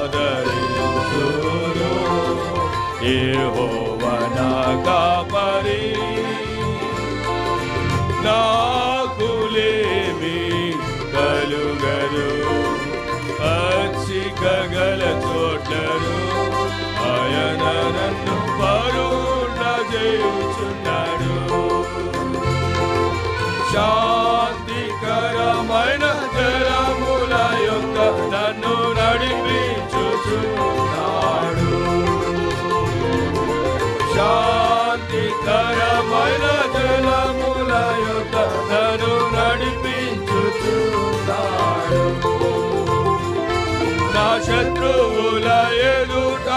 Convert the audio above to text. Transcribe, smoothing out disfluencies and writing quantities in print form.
ఆదరించును. యెహోవా నా కాపరి, నాకులేమి కలుగదు. పచ్చిక గల చోట్లను ఆయన నన్ను పరుండజేయుచున్నాడు. శాంతికరమైన జలముల యొద్ద నన్ను నడిపించుచున్నాడు. శాంతికరమైన జలముల యొద్ద నన్ను నడిపించుచున్నాడు. నా శత్రువుల ఎదుట